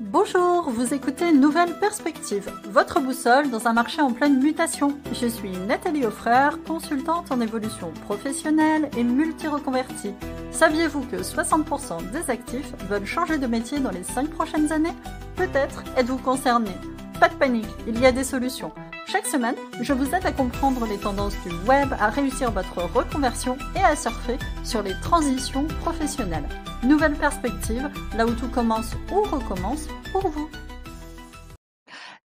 Bonjour, vous écoutez Nouvelle Perspective, votre boussole dans un marché en pleine mutation. Je suis Nathalie Offrère, consultante en évolution professionnelle et multi-reconvertie. Saviez-vous que 60% des actifs veulent changer de métier dans les 5 prochaines années? Peut-être êtes-vous concerné. Pas de panique, il y a des solutions. Chaque semaine, je vous aide à comprendre les tendances du web, à réussir votre reconversion et à surfer sur les transitions professionnelles. Nouvelle perspective, là où tout commence ou recommence pour vous.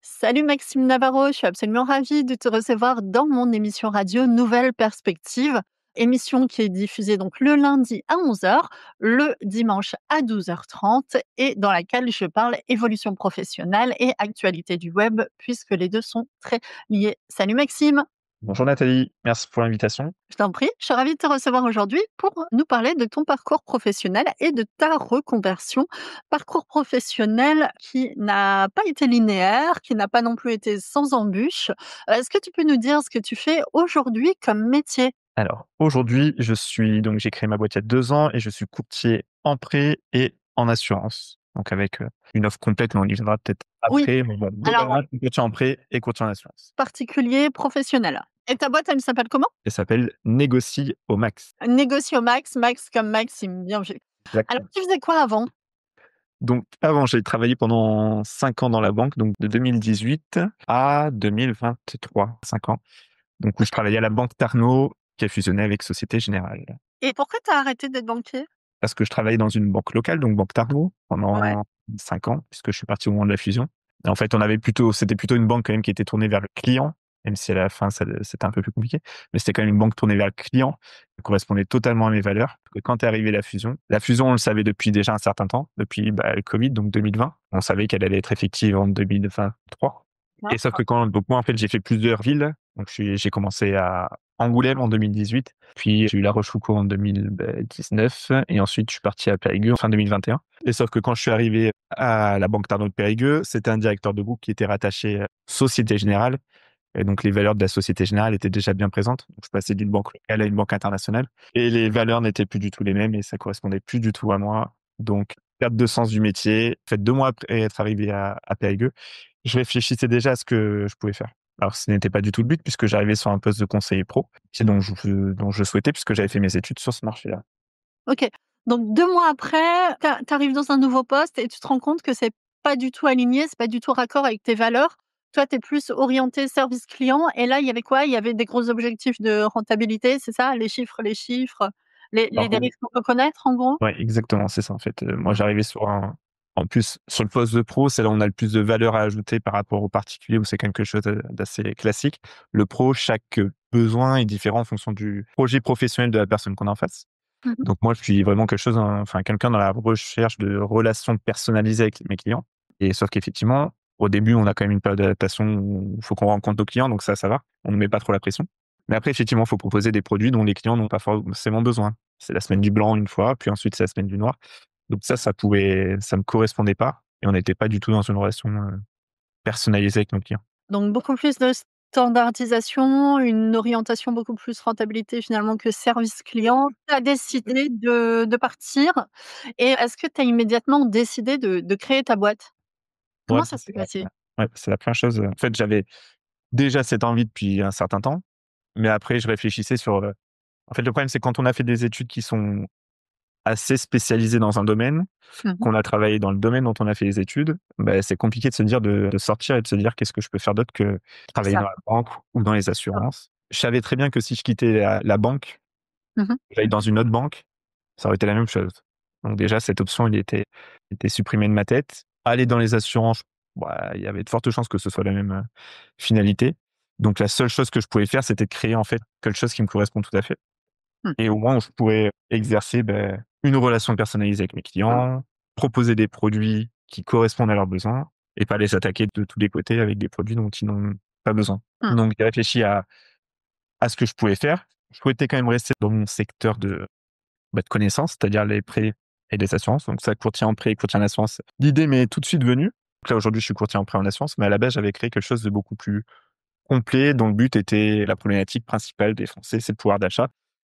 Salut Maxime Navarro, je suis absolument ravie de te recevoir dans mon émission radio Nouvelle Perspective. Émission qui est diffusée donc le lundi à 11h, le dimanche à 12h30 et dans laquelle je parle évolution professionnelle et actualité du web puisque les deux sont très liés. Salut Maxime! Bonjour Nathalie, merci pour l'invitation. Je t'en prie, je suis ravie de te recevoir aujourd'hui pour nous parler de ton parcours professionnel et de ta reconversion. Parcours professionnel qui n'a pas été linéaire, qui n'a pas non plus été sans embûches. Est-ce que tu peux nous dire ce que tu fais aujourd'hui comme métier? Alors aujourd'hui, j'ai créé ma boîte il y a 2 ans et je suis courtier en prêt et en assurance. Donc avec, une offre complète, mais on y viendra peut-être Oui, après, mais voilà, alors globalement, je suis courtier en prêt et courtier en assurance. particulier, professionnel. Et ta boîte, elle s'appelle comment? Elle s'appelle Négocie au max. Négocie au max, max comme Maxime, bien vu. Alors Exactement. tu faisais quoi avant? Donc avant, j'ai travaillé pendant 5 ans dans la banque, donc de 2018 à 2023, 5 ans. Donc où je travaillais à la banque Tarno qui a fusionné avec Société Générale. Et pourquoi tu as arrêté d'être banquier? Parce que je travaillais dans une banque locale, donc Banque Targo, Ouais, pendant 5 ans, puisque je suis parti au moment de la fusion. Et en fait, c'était plutôt une banque quand même qui était tournée vers le client, même si à la fin, c'était un peu plus compliqué. Mais c'était quand même une banque tournée vers le client, qui correspondait totalement à mes valeurs. Parce que quand est arrivée la fusion, on le savait depuis déjà un certain temps, depuis le Covid, donc 2020. On savait qu'elle allait être effective en 2023. ouais. Et sauf que donc moi, en fait, j'ai fait plusieurs villes. Donc j'ai commencé à Angoulême en 2018. Puis j'ai eu La Rochefoucauld en 2019 et ensuite je suis parti à Périgueux en fin 2021. Et sauf que quand je suis arrivé à la Banque Tarno de Périgueux, c'était un directeur de groupe qui était rattaché Société Générale. Et donc les valeurs de la Société Générale étaient déjà bien présentes. Donc je passais d'une banque locale à une banque internationale. Et les valeurs n'étaient plus du tout les mêmes et ça correspondait plus du tout à moi. Donc perte de sens du métier. En fait, 2 mois après être arrivé à Périgueux, je réfléchissais déjà à ce que je pouvais faire. Alors, ce n'était pas du tout le but puisque j'arrivais sur un poste de conseiller pro, c'est dont je souhaitais puisque j'avais fait mes études sur ce marché-là. OK. Donc 2 mois après, tu arrives dans un nouveau poste et tu te rends compte que c'est pas du tout aligné, c'est pas du tout raccord avec tes valeurs. Toi, tu es plus orienté service client et là, il y avait quoi? Il y avait des gros objectifs de rentabilité, c'est ça? Les chiffres, les Alors, dérives qu'on peut connaître, en gros? ouais, exactement, c'est ça en fait. Moi, j'arrivais en plus, sur le poste de pro, c'est là où on a le plus de valeur à ajouter par rapport au particulier où c'est quelque chose d'assez classique. Le pro, chaque besoin est différent en fonction du projet professionnel de la personne qu'on a en face. Mmh mh. Donc moi, je suis vraiment quelqu'un dans la recherche de relations personnalisées avec mes clients. Et sauf qu'effectivement, au début, on a quand même une période d'adaptation où il faut qu'on rencontre nos clients, donc ça va. On ne met pas trop la pression. Mais après, effectivement, il faut proposer des produits dont les clients n'ont pas forcément besoin. C'est la semaine du blanc une fois, puis ensuite c'est la semaine du noir. Donc ça me correspondait pas et on n'était pas du tout dans une relation personnalisée avec nos clients. Donc beaucoup plus de standardisation, une orientation beaucoup plus rentabilité finalement que service client. Tu as décidé de partir et est-ce que tu as immédiatement décidé de créer ta boîte? Ouais, Comment ça s'est passé? c'est la première chose. En fait, j'avais déjà cette envie depuis un certain temps, mais après je réfléchissais sur, en fait, le problème, c'est quand on a fait des études qui sont assez spécialisées dans un domaine, Mmh mh. qu'on a travaillé dans le domaine dont on a fait les études, c'est compliqué de se dire de sortir et de se dire: «Qu'est-ce que je peux faire d'autre que C'est travailler ça. dans la banque ou dans les assurances?» Je savais très bien que si je quittais la banque, Mmh mh. que j'aille dans une autre banque, ça aurait été la même chose. Donc déjà, cette option, il était supprimé de ma tête. Aller dans les assurances, il y avait de fortes chances que ce soit la même, finalité. Donc la seule chose que je pouvais faire, c'était de créer, en fait, quelque chose qui me correspond tout à fait. Mmh. Et au moins, où je pourrais exercer, une relation personnalisée avec mes clients, proposer des produits qui correspondent à leurs besoins et pas les attaquer de tous les côtés avec des produits dont ils n'ont pas besoin. Mmh. Donc j'ai réfléchi à ce que je pouvais faire. Je souhaitais quand même rester dans mon secteur de connaissances, c'est-à-dire les prêts et les assurances. Donc ça, courtier en prêt et courtier en assurance. L'idée m'est tout de suite venue. Donc là, aujourd'hui, je suis courtier en prêt et en assurance, mais à la base, j'avais créé quelque chose de beaucoup plus complet, dont le but était la problématique principale des Français, c'est le pouvoir d'achat.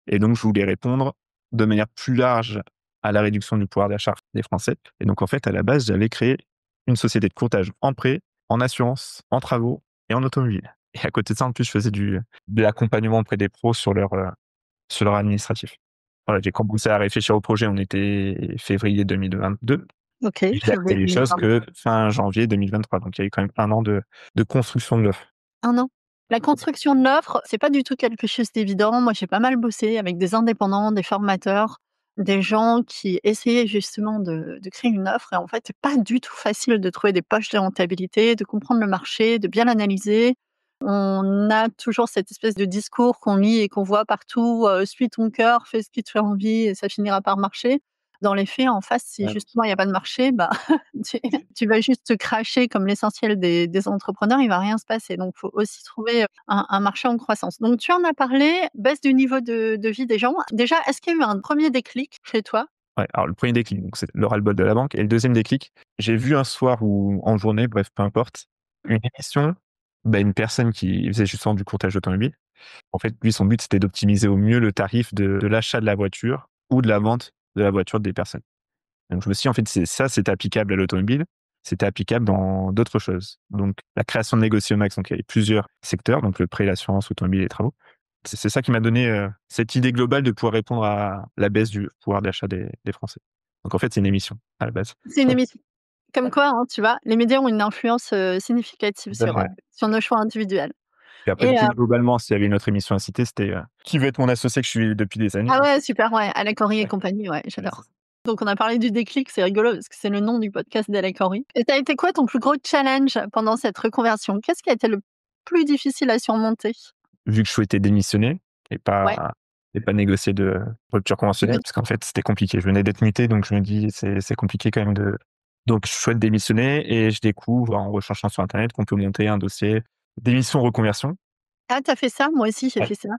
Et donc, je voulais répondre de manière plus large à la réduction du pouvoir d'achat des Français. Et donc, en fait, à la base, j'avais créé une société de courtage en prêt, en assurance, en travaux et en automobile. Et à côté de ça, en plus, je faisais de l'accompagnement auprès des pros sur leur administratif. Voilà, j'ai commencé à réfléchir au projet, on était février 2022. Ok, Et j'ai février acté les choses 2022. que fin janvier 2023. Donc, il y a eu quand même un an de construction de l'offre. Un an. La construction de l'offre, c'est pas du tout quelque chose d'évident. Moi, j'ai pas mal bossé avec des indépendants, des formateurs, des gens qui essayaient justement de créer une offre et en fait, c'est pas du tout facile de trouver des poches de rentabilité, de comprendre le marché, de bien l'analyser. On a toujours cette espèce de discours qu'on lit et qu'on voit partout, «Suis ton cœur, fais ce qui te fait envie et ça finira par marcher». Dans les faits, en face, si Ouais. justement il y a pas de marché, bah, tu tu vas juste te cracher comme l'essentiel des entrepreneurs, il va rien se passer. Donc faut aussi trouver, un marché en croissance. Donc tu en as parlé, baisse du niveau de vie des gens. Déjà, est-ce qu'il y a eu un premier déclic chez toi? Ouais, alors le premier déclic, donc c'est le ras-le-bol de la banque. Et le deuxième déclic, j'ai vu un soir ou en journée, bref, peu importe, une émission, une personne qui faisait justement du courtage automobile. En fait, lui, son but, c'était d'optimiser au mieux le tarif de l'achat de la voiture ou de la vente de la voiture des personnes. Donc je me suis dit, en fait, c'était applicable à l'automobile, c'était applicable dans d'autres choses. Donc la création de Négocie au Max, donc il y avait plusieurs secteurs, donc le prêt, l'assurance, automobile et les travaux. C'est ça qui m'a donné cette idée globale de pouvoir répondre à la baisse du pouvoir d'achat des Français. Donc en fait, c'est une émission à la base. C'est une émission. Comme quoi, hein, tu vois, les médias ont une influence, significative Tout à fait. sur nos choix individuels Et après, et plus globalement, s'il y avait une autre émission à citer, c'était Qui veut être mon associé que je suis depuis des années. ah ouais, super, ouais, Alec Henry et Ouais, compagnie, ouais, ouais, c'est j'adore. ça. Donc on a parlé du déclic, c'est rigolo parce que c'est le nom du podcast d'Alec Henry. Et ça a été quoi ton plus gros challenge pendant cette reconversion? Qu'est-ce qui a été le plus difficile à surmonter? Vu que je souhaitais démissionner et Ouais, pas négocier de rupture conventionnelle, parce qu'en fait, c'était compliqué. Je venais d'être muté, donc je me dis: «C'est compliqué quand même de». Donc je souhaite démissionner et je découvre en recherchant sur internet qu'on peut monter un dossier démission reconversion. ah, tu as fait ça? Moi aussi, j'ai Ouais, fait ça.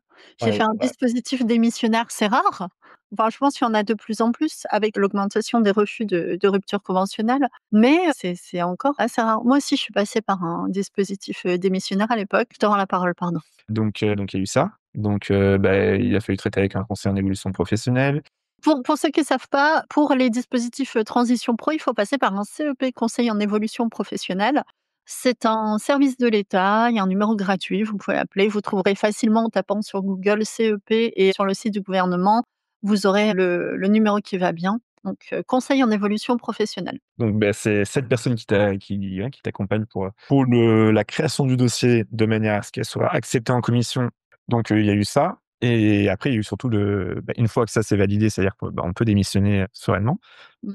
J'ai fait ouais, un ouais. dispositif démissionnaire, c'est rare. Enfin, je pense qu'il y en a de plus en plus avec l'augmentation des refus de rupture conventionnelle, mais c'est encore assez rare. Moi aussi, je suis passée par un dispositif, démissionnaire à l'époque. Je te rends la parole, pardon. Donc il y a eu ça. Donc il a fallu traiter avec un conseiller en évolution professionnelle. Pour ceux qui ne savent pas, pour les dispositifs, Transition Pro, il faut passer par un CEP, conseil en évolution professionnelle. C'est un service de l'État, il y a un numéro gratuit, vous pouvez appeler, vous trouverez facilement en tapant sur Google CEP et sur le site du gouvernement, vous aurez le numéro qui va bien. Donc, conseil en évolution professionnelle. Donc c'est cette personne qui t'accompagne pour la création du dossier de manière à ce qu'elle soit acceptée en commission. Donc il y a eu ça et après il y a eu surtout une fois que ça s'est validé, c'est-à-dire qu'on peut démissionner sereinement. Mmh.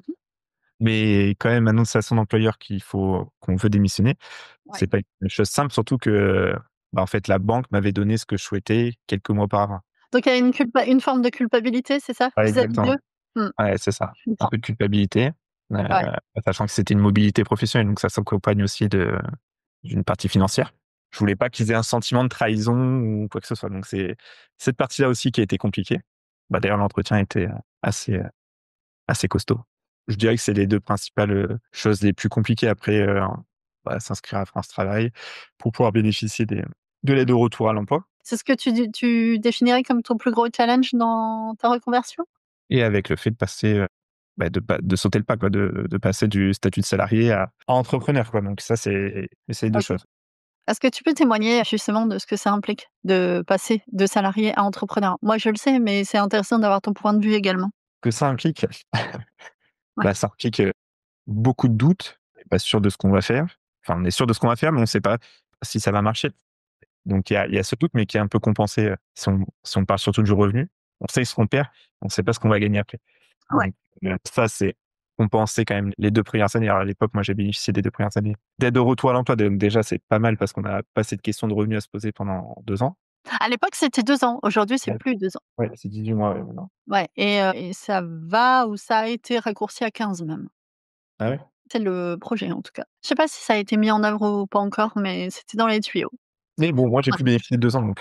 Mais quand même annoncer à son employeur qu'on veut démissionner, Ouais. c'est pas une chose simple, surtout que, en fait, la banque m'avait donné ce que je souhaitais quelques mois auparavant. Donc il y a une forme de culpabilité, c'est ça? Ouais, Vis-à-vis exactement. d'eux? Mmh, Ouais, c'est ça. je Un comprends. peu de culpabilité, heu, Ouais. sachant que c'était une mobilité professionnelle, donc ça s'accompagne aussi d'une partie financière. Je voulais pas qu'ils aient un sentiment de trahison ou quoi que ce soit, donc c'est cette partie-là aussi qui a été compliquée. D'ailleurs l'entretien était, assez, assez costaud. Je dirais que c'est les 2 principales, choses les plus compliquées après, s'inscrire à France Travail pour pouvoir bénéficier de l'aide au retour à l'emploi C'est ce que tu définirais comme ton plus gros challenge dans ta reconversion? et avec le fait de passer, de sauter le pas quoi, de passer du statut de salarié à entrepreneur quoi, donc ça c'est les 2 OK. choses. Est-ce que tu peux témoigner justement de ce que ça implique de passer de salarié à entrepreneur? Moi, je le sais, mais c'est intéressant d'avoir ton point de vue également. Que ça implique? Ouais, Ça implique, beaucoup de doutes, on n'est pas sûr de ce qu'on va faire. Enfin, on est sûr de ce qu'on va faire, mais on ne sait pas si ça va marcher. Donc il y a ce doute, mais qui est un peu compensé, si on parle surtout du revenu. On sait ce qu'on perd, on ne sait pas ce qu'on va gagner après. ouais. Donc ça, c'est compensé quand même les 2 premières années. Alors à l'époque, moi, j'ai bénéficié des 2 premières années d'aide au retour à l'emploi, donc déjà, c'est pas mal parce qu'on a pas cette question de revenus à se poser pendant 2 ans. À l'époque, c'était 2 ans. Aujourd'hui, c'est Ouais, plus 2 ans. ouais, c'est 18 mois, ouais, maintenant. Ouais et ça va ou ça a été raccourci à 15 même. Ah ouais? C'est le projet en tout cas. Je sais pas si ça a été mis en œuvre ou pas encore, mais c'était dans les tuyaux. Mais bon, moi, j'ai Ouais. pu bénéficier de 2 ans,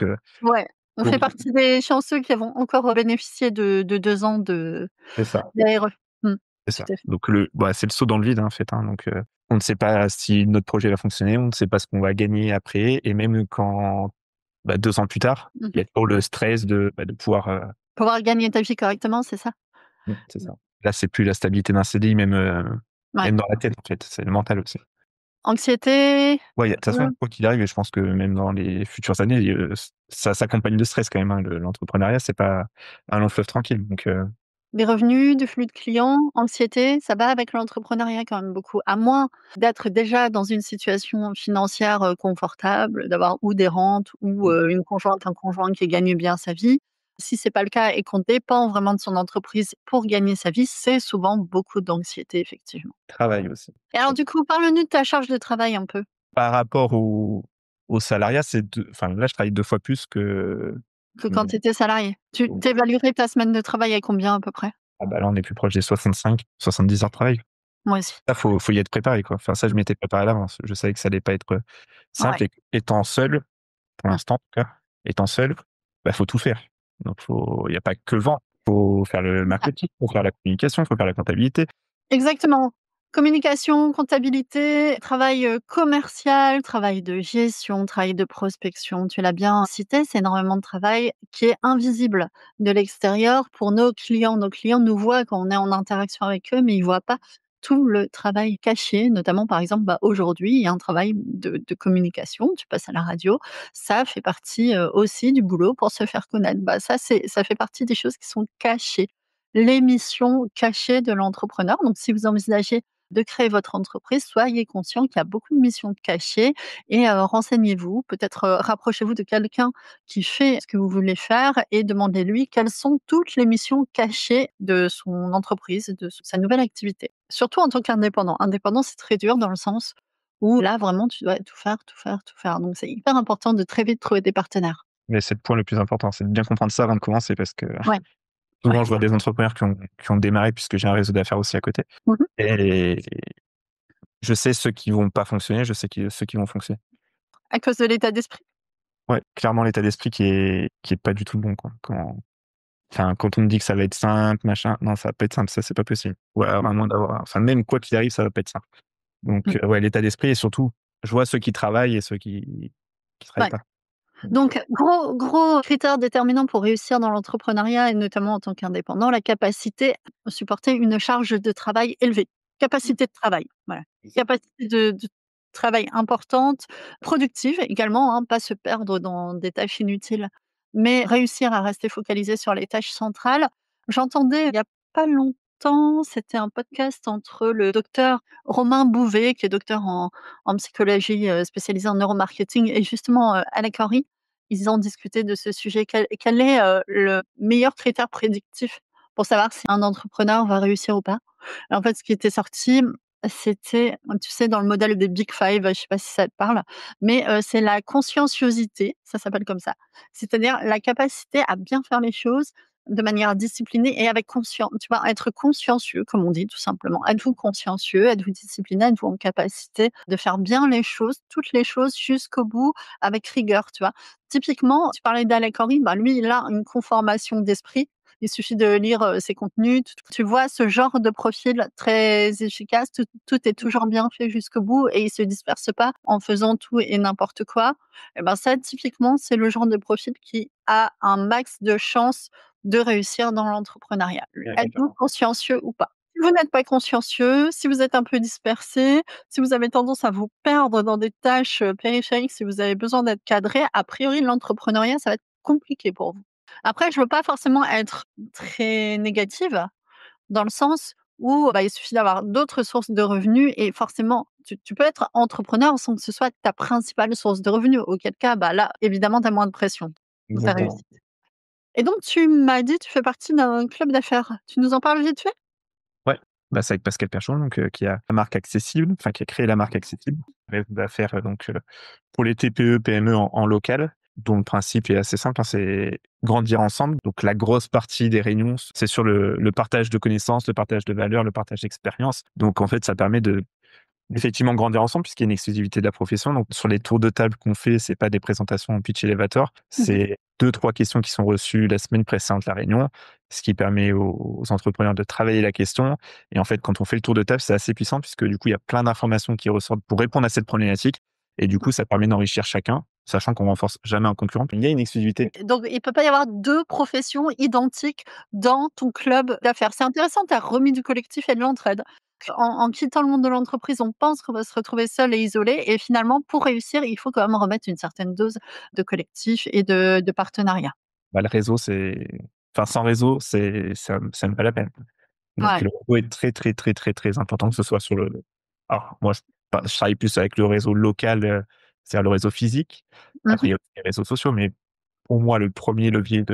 Ouais, on fait donc partie des chanceux qui avons encore bénéficié de 2 ans c'est ça. d'ARE. Mmh, C'est ça. tout à fait. Donc c'est le saut dans le vide, en fait, hein, donc on ne sait pas si notre projet va fonctionner, on ne sait pas ce qu'on va gagner après et même quand, 2 ans plus tard, Mmh il y mh. a toujours le stress de pouvoir, Pouvoir gagner ta vie correctement, c'est ça? c'est ça. Là, c'est plus la stabilité d'un CDI même, Ouais. Même dans la tête, en fait, c'est le mental aussi. Anxiété? Ouais, de toute façon, quoi qu'il arrive, et je pense que même dans les futures années, ça s'accompagne de stress quand même, hein. L'entrepreneuriat, c'est pas un long fleuve tranquille, donc Des revenus, du flux de clients, anxiété, ça va avec l'entrepreneuriat quand même beaucoup. À moins d'être déjà dans une situation financière, confortable, d'avoir ou des rentes ou, une conjointe, un conjoint qui gagne bien sa vie. Si c'est pas le cas et qu'on dépend vraiment de son entreprise pour gagner sa vie, c'est souvent beaucoup d'anxiété effectivement. travail aussi. Et alors du coup, parle-nous de ta charge de travail un peu, Par rapport au salariat, enfin, là, je travaille 2 fois plus que que quand mon tu étais salarié. Tu au évaluerais ta semaine de travail à combien à peu près? ah bah, là, on est plus proche des 65-70 heures de travail. Moi aussi. Ça, faut y être préparé, quoi. Enfin, ça, je m'étais préparé à l'avance. Je savais que ça allait pas être, Ouais. simple, et étant seul, pour Mmh. l'instant, en tout cas, étant seul, bah, faut tout faire. Donc il y a pas que le vent. Faut faire le C'est ça. marketing, faut faire la communication, faut faire la comptabilité. Exactement. Communication, comptabilité, travail, commercial, travail de gestion, travail de prospection. Tu l'as bien cité, c'est énormément de travail qui est invisible de l'extérieur pour nos clients. Nos clients nous voient quand on est en interaction avec eux, mais ils voient pas tout le travail caché, notamment, par exemple, aujourd'hui, il y a un travail de communication, tu passes à la radio, ça fait partie, aussi du boulot pour se faire connaître. Ça fait partie des choses qui sont cachées, les missions cachées de l'entrepreneur. Donc, si vous envisagez de créer votre entreprise, soyez conscient qu'il y a beaucoup de missions cachées et renseignez-vous. Peut-être rapprochez-vous de quelqu'un qui fait ce que vous voulez faire et demandez-lui quelles sont toutes les missions cachées de son entreprise, de sa nouvelle activité. Surtout en tant qu'indépendant. Indépendant, c'est très dur dans le sens où là, vraiment, tu dois tout faire, tout faire, tout faire. Donc, c'est hyper important de très vite trouver des partenaires. Mais c'est le point le plus important, c'est de bien comprendre ça avant de commencer, parce que Ouais, ouais. souvent, je vois des entrepreneurs qui ont démarré, puisque j'ai un réseau d'affaires aussi à côté, Mhm. et je sais ceux qui vont pas fonctionner, je sais ceux qui vont fonctionner. À cause de l'état d'esprit. Ouais, clairement, l'état d'esprit qui est pas du tout le bon, quoi. Quand on me dit que ça va être simple, machin, non, ça va pas être simple, ça, c'est pas possible. Ou alors, à moins d'avoir, enfin, même quoi qu'il arrive, ça va pas être simple. Donc, Mm. ouais, l'état d'esprit, et surtout, je vois ceux qui travaillent et ceux qui travaillent Ouais. pas. Donc, Donc, gros critère déterminant pour réussir dans l'entrepreneuriat et notamment en tant qu'indépendant, la capacité à supporter une charge de travail élevée. Capacité de travail, voilà. Capacité de travail importante, productive également, hein, pas se perdre dans des tâches inutiles, mais réussir à rester focalisé sur les tâches centrales. J'entendais il y a pas longtemps, c'était un podcast entre le docteur Romain Bouvet, qui est docteur en psychologie, spécialisé en neuromarketing et justement, Alec Henry. Ils ont discuté de ce sujet. Quel est, le meilleur critère prédictif pour savoir si un entrepreneur va réussir ou pas? En fait, ce qui était sorti, c'était, tu sais, dans le modèle des Big Five, je sais pas si ça te parle, mais c'est la conscienciosité, ça s'appelle comme ça. C'est-à-dire la capacité à bien faire les choses de manière disciplinée et avec conscience. Tu vois? Être consciencieux, comme on dit tout simplement. Êtes-vous consciencieux? Êtes-vous discipliné? Êtes-vous en capacité de faire bien les choses, toutes les choses jusqu'au bout avec rigueur, tu vois? Typiquement, tu parlais d'Alec Henry, bah, lui, il a une conformation d'esprit. Il suffit de lire, ses contenus. Tu vois ce genre de profil très efficace, tout est toujours bien fait jusqu'au bout et il se disperse pas en faisant tout et n'importe quoi. Et ben, ça, typiquement, c'est le genre de profil qui a un max de chances de réussir dans l'entrepreneuriat. ouais, Êtes-vous complètement. consciencieux ou pas? Si vous n'êtes pas consciencieux, si vous êtes un peu dispersé, si vous avez tendance à vous perdre dans des tâches, périphériques, si vous avez besoin d'être cadré, a priori l'entrepreneuriat, ça va être compliqué pour vous. Après, je veux pas forcément être très négative, dans le sens où, il suffit d'avoir d'autres sources de revenus et forcément, tu peux être entrepreneur sans que ce soit ta principale source de revenus, auquel cas, là, évidemment, tu as moins de pression pour ta Exactement. réussite. Et donc tu m'as dit, tu fais partie d'un club d'affaires. Tu nous en parles vite fait? Ouais, bah, c'est avec Pascal Perchon, donc qui a la marque Accessible, enfin qui a créé la marque Accessible, réseau d'affaires, donc pour les TPE, PME en local, dont le principe est assez simple, hein, c'est grandir ensemble. Donc la grosse partie des réunions, c'est sur le partage de connaissances, le partage de valeurs, le partage d'expériences. Donc en fait, ça permet de effectivement grandir ensemble, puisqu'il y a une exclusivité de la profession. Donc sur les tours de table qu'on fait, c'est pas des présentations en pitch elevator, Mmh. c'est 2-3 questions qui sont reçues la semaine précédente de la réunion, ce qui permet aux entrepreneurs de travailler la question. Et en fait, quand on fait le tour de table, c'est assez puissant, puisque du coup, il y a plein d'informations qui ressortent pour répondre à cette problématique. Et du coup, ça permet d'enrichir chacun, sachant qu'on renforce jamais un concurrent. Il y a une exclusivité. Donc il peut pas y avoir 2 professions identiques dans ton club d'affaires. C'est intéressant, tu as remis du collectif et de l'entraide. En quittant le monde de l'entreprise, on pense qu'on va se retrouver seul et isolé et finalement pour réussir, il faut quand même remettre une certaine dose de collectif et de partenariat. Bah, le réseau, sans réseau, c'est même pas la peine. Donc Ouais. le réseau est très, très, très, très, très important, que ce soit alors moi, je travaille plus avec le réseau local, c'est-à-dire le réseau physique. Après, il y Mmh. a aussi les réseaux sociaux, mais pour moi, le premier levier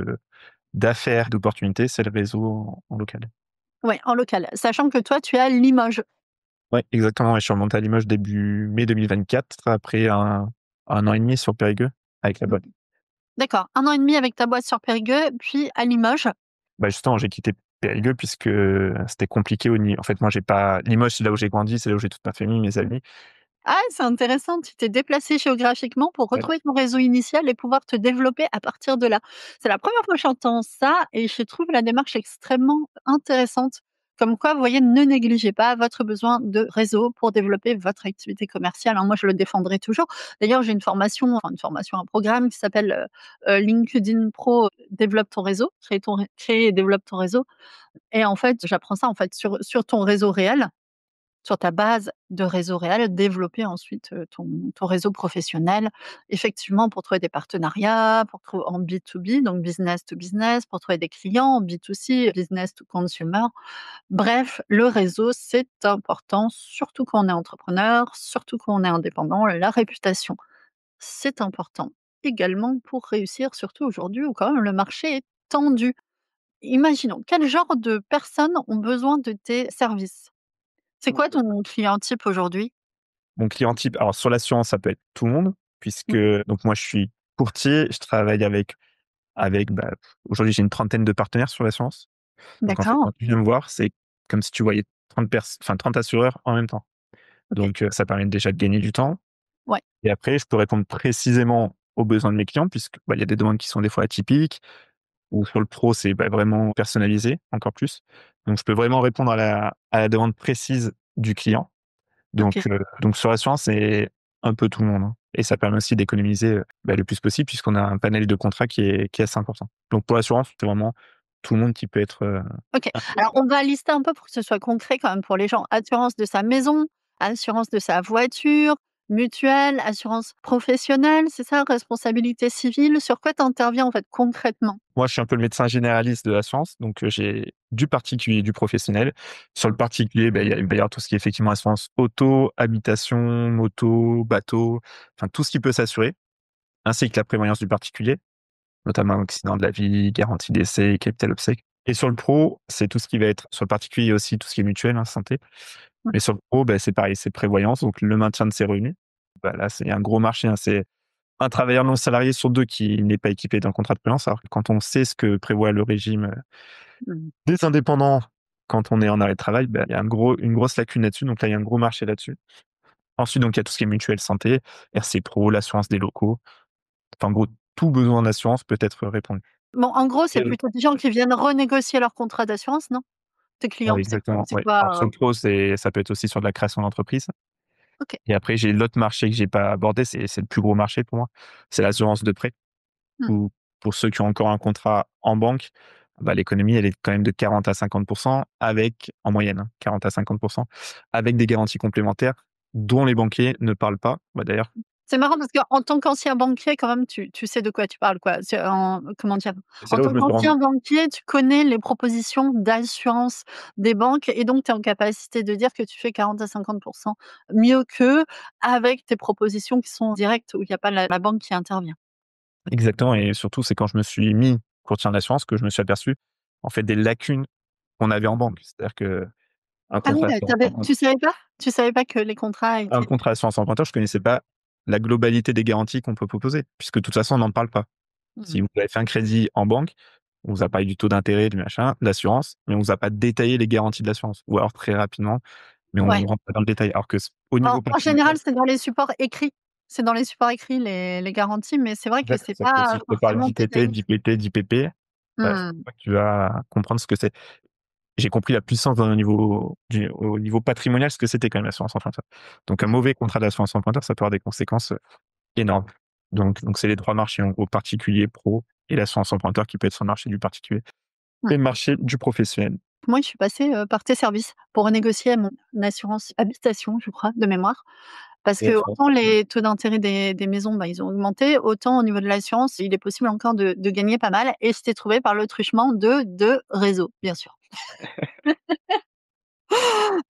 d'affaires, d'opportunités, c'est le réseau en local. Ouais, en local. Sachant que toi, tu es à Limoges. Ouais, exactement, ouais, je suis remonté à Limoges début mai 2024 après un an et demi sur Périgueux avec la Mmh. boîte. D'accord, 1 an et demi avec ta boîte sur Périgueux, puis à Limoges. Bah, justement, j'ai quitté Périgueux puisque c'était compliqué en fait, moi, j'ai pas Limoges, c'est là où j'ai grandi, c'est là où j'ai toute ma famille, mes amis. Ah, c'est intéressant, tu t'es déplacé géographiquement pour Ouais. retrouver ton réseau initial et pouvoir te développer à partir de là. C'est la première fois que j'entends ça et je trouve la démarche extrêmement intéressante. Comme quoi, vous voyez, ne négligez pas votre besoin de réseau pour développer votre activité commerciale, hein. Moi, je le défendrai toujours. D'ailleurs, j'ai un programme qui s'appelle, LinkedIn Pro, développe ton réseau, crée et développe ton réseau et en fait, j'apprends ça, en fait, sur ton réseau réel, sur ta base de réseau réel, développer ensuite, ton réseau professionnel. Effectivement, pour trouver des partenariats, pour trou en B2B, donc business to business, pour trouver des clients, en B2C, business to consumer. Bref, le réseau, c'est important, surtout quand on est entrepreneur, surtout quand on est indépendant. La réputation, c'est important également pour réussir, surtout aujourd'hui où quand même le marché est tendu. Imaginons, quel genre de personnes ont besoin de tes services? C'est quoi ton client type aujourd'hui? Mon client type, alors sur l'assurance, ça peut être tout le monde puisque Mmh. donc moi, je suis courtier, je travaille bah, aujourd'hui, j'ai une trentaine de partenaires sur l'assurance. Donc en fait, D'accord, quand tu viens me voir, c'est comme si tu voyais 30 assureurs en même temps. OK. Donc ça permet déjà de gagner du temps Ouais, et après je peux répondre précisément aux besoins de mes clients puisque, bah, il y a des demandes qui sont des fois atypiques ou sur le pro, c'est, bah, vraiment personnalisé encore plus. Donc je peux vraiment répondre à la demande précise du client. OK. Donc sur l'assurance, c'est un peu tout le monde, hein, et ça permet aussi d'économiser, bah, le plus possible puisqu'on a un panel de contrats qui est assez important. Donc pour l'assurance, c'est vraiment tout le monde qui peut être, OK. Alors intéressé. on va lister un peu pour que ce soit concret quand même pour les gens. Assurance de sa maison, assurance de sa voiture, mutuelle, assurance professionnelle, c'est ça? Responsabilité civile? Sur quoi tu interviens en fait concrètement? Moi, je suis un peu le médecin généraliste de l'assurance, donc j'ai du particulier et du professionnel. Sur le particulier, bah, il va y avoir tout ce qui est effectivement assurance auto, habitation, moto, bateau, enfin tout ce qui peut s'assurer, ainsi que la prévoyance du particulier, notamment accident de la vie, garantie décès, capital obsèques. Et sur le pro, c'est tout ce qui va être sur le particulier aussi tout ce qui est mutuelle, hein, santé. Ouais. Mais sur le pro, bah, c'est pareil, c'est prévoyance, donc le maintien de ses revenus. Bah, là, c'est un gros marché, hein, c'est un travailleur non salarié sur 2 qui n'est pas équipé d'un contrat de prévoyance. Alors que quand on sait ce que prévoit le régime, Mmh. des indépendants quand on est en arrêt de travail, bah, il y a une grosse lacune là-dessus, donc là, il y a un gros marché là-dessus. Ensuite, donc il y a tout ce qui est mutuelle santé, RC Pro, l'assurance des locaux. Enfin, en gros, tout besoin d'assurance peut être répondu. Bon, en gros, c'est Et plutôt des gens qui viennent renégocier leur contrat d'assurance, non? Tes clients, ouais, c'est quoi exactement, c'est ouais. Alors quoi, sur le pro, ça peut être aussi sur de la création d'entreprise. OK. Et après, j'ai l'autre marché que j'ai pas abordé, c'est le plus gros marché pour moi, c'est l'assurance de prêt. Mmh. Ou pour ceux qui ont encore un contrat en banque, bah, l'économie, elle est quand même de 40 à 50 avec en moyenne, hein, 40 à 50 avec des garanties complémentaires dont les banquiers ne parlent pas. Bah, d'ailleurs, C'est marrant parce qu'en tant qu'ancien banquier quand même, tu sais de quoi tu parles, quoi. C'est en comment dire? c'est En là où tant je me suis rendu qu'ancien banquier, tu connais les propositions d'assurance des banques et donc tu es en capacité de dire que tu fais 40 à 50 mieux qu'eux avec tes propositions qui sont directes, où il y a pas la banque qui intervient. exactement, et surtout, c'est quand je me suis mis courtier en assurance que je me suis aperçu, en fait, des lacunes qu'on avait en banque. C'est-à-dire qu'un Ah oui, contrat d'assurance tu emprunteur savais pas? Tu savais pas que les contrats un étaient contrat d'assurance emprunteur, je connaissais pas la globalité des garanties qu'on peut proposer puisque de toute façon, on n'en parle pas. mmh, Si vous avez fait un crédit en banque, on vous a parlé du taux d'intérêt, du machin, de l'assurance, mais on vous a pas détaillé les garanties de l'assurance ou alors très rapidement, mais on ouais. rentre pas dans le détail. Alors que au niveau En général, patrimonial, c'est dans les supports écrits. C'est dans les supports écrits les garanties, mais c'est vrai que exact, c'est c'est-à-dire que pas si je te parle forcément d'IPT, détaillé. d'IPP, d'IPP, bah, c'est Mmh. là que tu vas comprendre ce que c'est. J'ai compris la puissance au niveau patrimonial, ce que c'était quand même l'assurance emprunteur. Donc un mauvais contrat d'assurance emprunteur, ça peut avoir des conséquences, énormes. Donc c'est les 3 marchés en gros, particulier, pro et l'assurance emprunteur qui peut être sur le marché du particulier Mmh. et le marché du professionnel. Moi, je suis passée, par tes services pour renégocier mon assurance habitation, je crois, de mémoire. Parce que Et autant les taux d'intérêt des maisons, bah, ils ont augmenté, autant au niveau de l'assurance, il est possible encore de gagner pas mal et je t'ai trouvé par le truchement de réseaux, bien sûr.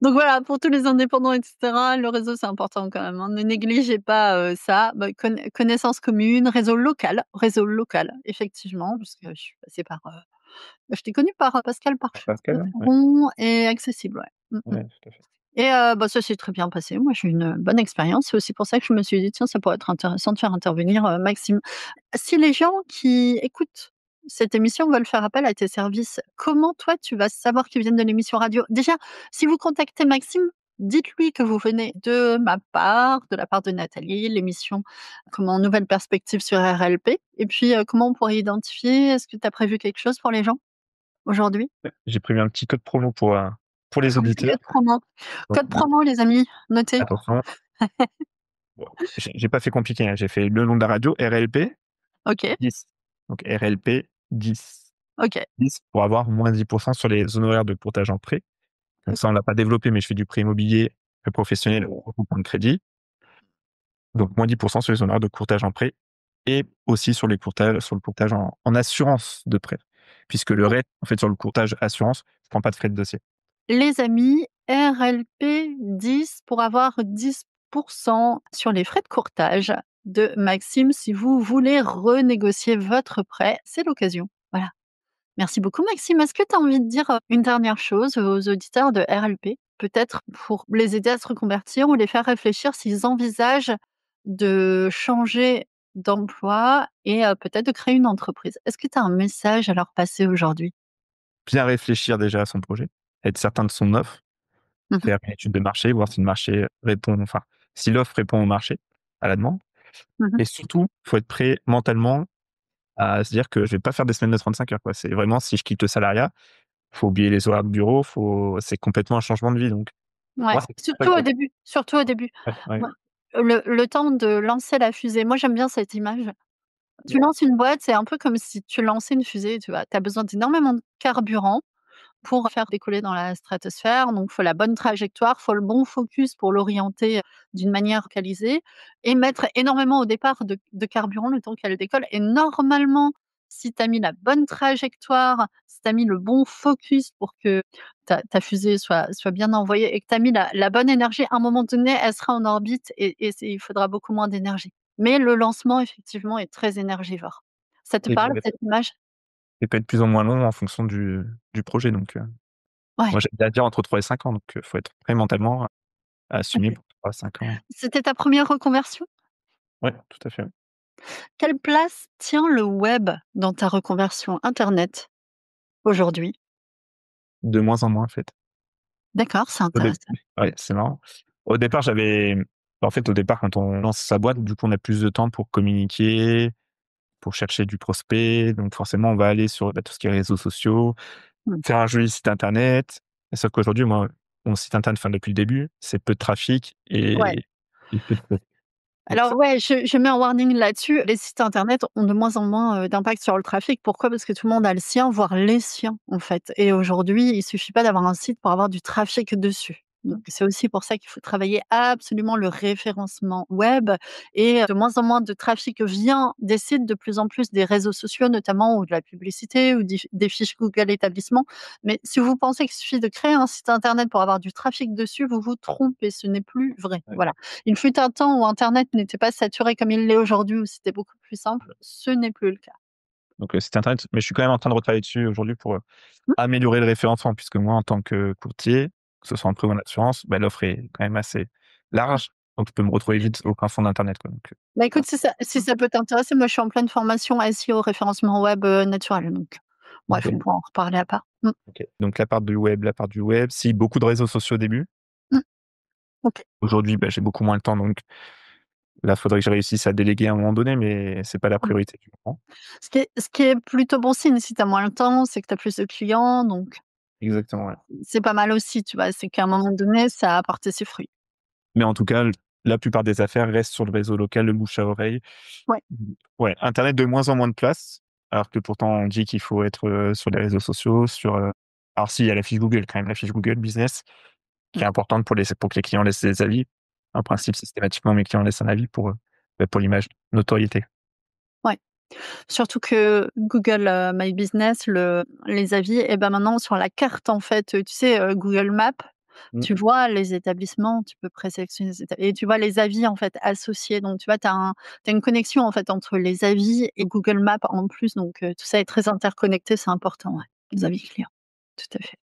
Donc voilà, pour tous les indépendants et cetera, le réseau, c'est important quand même, hein. Ne négligez pas, ça. Bah, connaissance commune, réseau local, effectivement, parce que je suis passée par, je t'ai connue par, Pascal Pascal, ouais, ouais, Parcheron et Accessible, ouais. ouais, tout à fait. Et bah, ça s'est très bien passé. Moi, j'ai eu une bonne expérience. C'est aussi pour ça que je me suis dit: «Tiens, ça pourrait être intéressant de faire intervenir, Maxime». Si les gens qui écoutent cette émission veulent faire appel à tes services, comment toi tu vas savoir qu'ils viennent de l'émission radio? Déjà, si vous contactez Maxime, dites-lui que vous venez de ma part, de la part de Nathalie, l'émission comment Nouvelles perspectives sur RLP et puis, comment on pourrait identifier? Est-ce que tu as prévu quelque chose pour les gens aujourd'hui? Ouais, j'ai prévu un petit code promo pour les auditeurs. Code promo. Donc, Code promo les amis, notez. attention, bon, j'ai pas fait compliqué, hein, j'ai fait le nom de la radio, RLP OK, 10. Donc RLP 10. OK. 10 pour avoir moins 10% sur les honoraires de courtage en prêt. Donc ça, on l'a pas développé, mais je fais du prêt immobilier, prêt professionnel, regroupement de crédit. Donc moins 10% sur les honoraires de courtage en prêt et aussi sur le courtage en assurance de prêt. Puisque le reste, en fait, sur le courtage assurance, je prends pas de frais de dossier. Les amis, RLP 10 pour avoir 10 sur les frais de courtage de Maxime si vous voulez renégocier votre prêt, c'est l'occasion. Voilà. Merci beaucoup Maxime. Est-ce que tu as envie de dire, une dernière chose aux auditeurs de RLP? Peut-être pour les aider à se reconvertir ou les faire réfléchir s'ils envisagent de changer d'emploi et peut-être de créer une entreprise. Est-ce que tu as un message à leur passer aujourd'hui? Bien réfléchir déjà à son projet, être certain de son offre, Mmh. faire une étude de marché, voir si le marché répond, enfin, si l'offre répond au marché, à la demande. Mmh. Et surtout, faut être prêt mentalement à se dire que je vais pas faire des semaines de 35 heures, quoi. C'est vraiment si je quitte le salariat, faut oublier les horaires de bureau, c'est complètement un changement de vie, donc Ouais, moi, c'est ça surtout que au début, surtout au début. ouais, ouais, Ouais, le temps de lancer la fusée. Moi, j'aime bien cette image. Tu lances une boîte, c'est un peu comme si tu lançais une fusée, tu vois? Tu as besoin d'énormément de carburant pour faire décoller dans la stratosphère, donc faut la bonne trajectoire, faut le bon focus pour l'orienter, d'une manière focalisée et mettre énormément au départ de carburant le temps qu'elle décolle et normalement, si tu as mis la bonne trajectoire, si tu as mis le bon focus pour que ta fusée soit bien envoyée et que tu as mis la bonne énergie, à un moment donné, elle sera en orbite et il faudra beaucoup moins d'énergie. Mais le lancement effectivement est très énergivore. Ça te et parle cette image? peut être plus ou moins long en fonction du projet, donc Ouais, moi, j'aime bien dire entre 3 et 5 ans, donc faut être prêt mentalement à assumer OK. pour 3 à 5 ans. C'était ta première reconversion? Ouais, tout à fait. Quelle place tient le web dans ta reconversion internet aujourd'hui? De moins en moins, en fait. D'accord, c'est Au dé intéressant. Ouais, c'est marrant. Au départ, en fait, au départ, quand on lance sa boîte, du coup, on a plus de temps pour communiquer, pour chercher du prospect, donc forcément, on va aller sur, bah, tout ce qui est réseaux sociaux, Mmh. faire un joli site internet. Sauf qu'aujourd'hui, moi, mon site internet, enfin, depuis le début, c'est peu de trafic Ouais. et peu de posts. Donc ça Alors ouais, je mets un warning là-dessus. Les sites internet ont de moins en moins, d'impact sur le trafic. Pourquoi? Parce que tout le monde a le sien, voire les siens, en fait. Et aujourd'hui, il suffit pas d'avoir un site pour avoir du trafic dessus. Donc c'est aussi pour ça qu'il faut travailler absolument le référencement web et de moins en moins de trafic vient des sites, de plus en plus des réseaux sociaux notamment ou de la publicité ou des fiches Google établissements. Mais si vous pensez qu'il suffit de créer un site internet pour avoir du trafic dessus, vous vous trompez, ce n'est plus vrai. ouais. Voilà. Il fut un temps où internet n'était pas saturé comme il l'est aujourd'hui, où c'était beaucoup plus simple. Ce n'est plus le cas. Donc site internet, mais je suis quand même en train de retravailler dessus aujourd'hui pour, Mmh, améliorer le référencement puisque moi, en tant que courtier, que ce soit en prêt ou en assurance, bah, l'offre est quand même assez mmh. large, donc je peux me retrouver vite au fin fond d'internet, quoi, donc Bah, voilà. écoute, si ça peut t'intéresser, moi, je suis en pleine formation SEO, référencement web, naturel, donc bref, on OK, pourra en reparler à part. Mmh, OK. Donc la part du web, si beaucoup de réseaux sociaux au début. mmh, OK. Aujourd'hui, bah, j'ai beaucoup moins le temps, donc là, faudrait que je réussisse à déléguer à un moment donné, mais c'est pas la Mmh. priorité du moment. Ce qui est plutôt bon signe si tu as moins le temps, c'est que tu as plus de clients, donc Exactement, ouais. c'est pas mal aussi, tu vois? C'est qu'à un moment donné, ça a porté ses fruits. Mais en tout cas, la plupart des affaires restent sur le réseau local, le bouche à oreille. Ouais. Ouais, internet de moins en moins de place, alors que pourtant on dit qu'il faut être, sur les réseaux sociaux, Alors si, il y a la fiche Google quand même, la fiche Google Business, qui Mmh. est importante pour que les clients laissent des avis. En principe, systématiquement, mes clients laissent un avis pour l'image, notoriété. Ouais. Surtout que Google, My Business, les avis et ben, maintenant sur la carte en fait, tu sais, Google Maps, Mmh. tu vois les établissements, tu peux présélectionner les éta et tu vois les avis en fait associés. Donc tu vois, tu as une connexion en fait entre les avis et Google Maps en plus, donc tout ça est très interconnecté, c'est important, ouais, les avis clients. Tout à fait.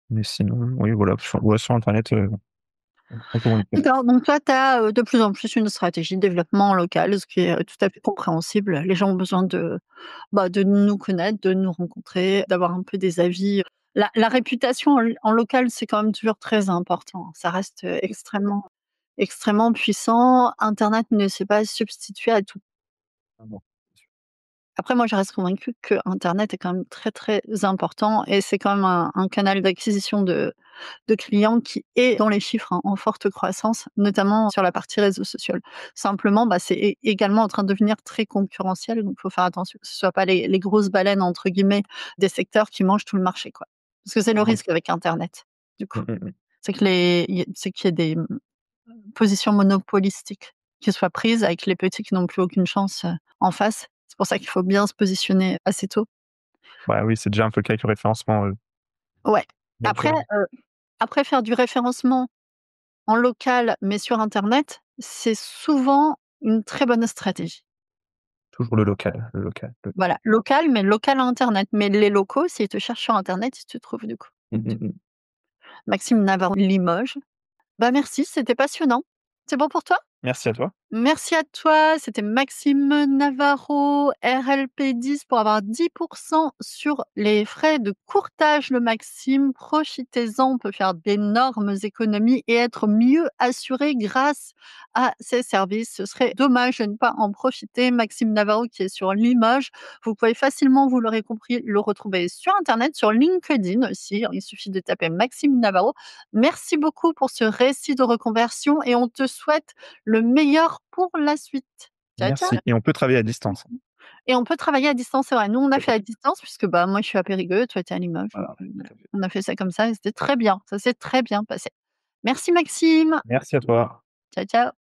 Mais sinon, oui, voilà, sur internet, on peut monétiser. D'accord, donc toi, tu as, de plus en plus une stratégie de développement local, ce qui est, tout à fait compréhensible. Les gens ont besoin de, bah, de nous connaître, de nous rencontrer, d'avoir un peu des avis. La réputation en local, c'est quand même toujours très important. Ça reste, extrêmement puissant. Internet ne s'est pas substitué à tout. Ah bon. Après moi, je reste convaincue que Internet est quand même très, très important et c'est quand même un canal d'acquisition de clients qui est dans les chiffres, hein, en forte croissance, notamment sur la partie réseaux sociaux. Simplement, bah, c'est également en train de devenir très concurrentiel, donc il faut faire attention que ce ne soit pas les «grosses baleines» entre guillemets des secteurs qui mangent tout le marché, quoi. Parce que c'est le Ah oui. risque avec internet, du coup. Mmh mh, mmh. C'est qu'il y ait des, positions monopolistiques qui soient prises avec les petits qui n'ont plus aucune chance, en face. C'est pour ça qu'il faut bien se positionner assez tôt. Bah oui, c'est déjà un peu le cas avec le référencement, Ouais. donc Après, après faire du référencement en local, mais sur internet, c'est souvent une très bonne stratégie. toujours le local, le local, Voilà, local, mais local à internet. Mais les locaux, s'ils te cherchent sur internet, ils te trouvent du coup. mmh mh, mmh. Maxime Navarro, Limoges. Bah, merci, c'était passionnant. C'est bon pour toi? Merci à toi. Merci à toi, c'était Maxime Navarro, RLP10 pour avoir 10% sur les frais de courtage, le Maxime. Profitez-en, on peut faire d'énormes économies et être mieux assuré grâce à ces services. Ce serait dommage de ne pas en profiter. Maxime Navarro qui est sur Limoges. Vous pouvez facilement, vous l'aurez compris, le retrouver sur Internet, sur LinkedIn aussi. Il suffit de taper Maxime Navarro. Merci beaucoup pour ce récit de reconversion et on te souhaite le meilleur pour la suite. Ciao, ciao. Merci et on peut travailler à distance. Et on peut travailler à distance, c'est vrai. Nous, on a fait à distance puisque, bah, moi, je suis à Périgueux, toi, tu es à Limoges, donc Voilà, tout voilà. à fait. On a fait ça comme ça et c'était très bien. Ça s'est très bien passé. Merci Maxime. Merci à toi. Ciao, ciao.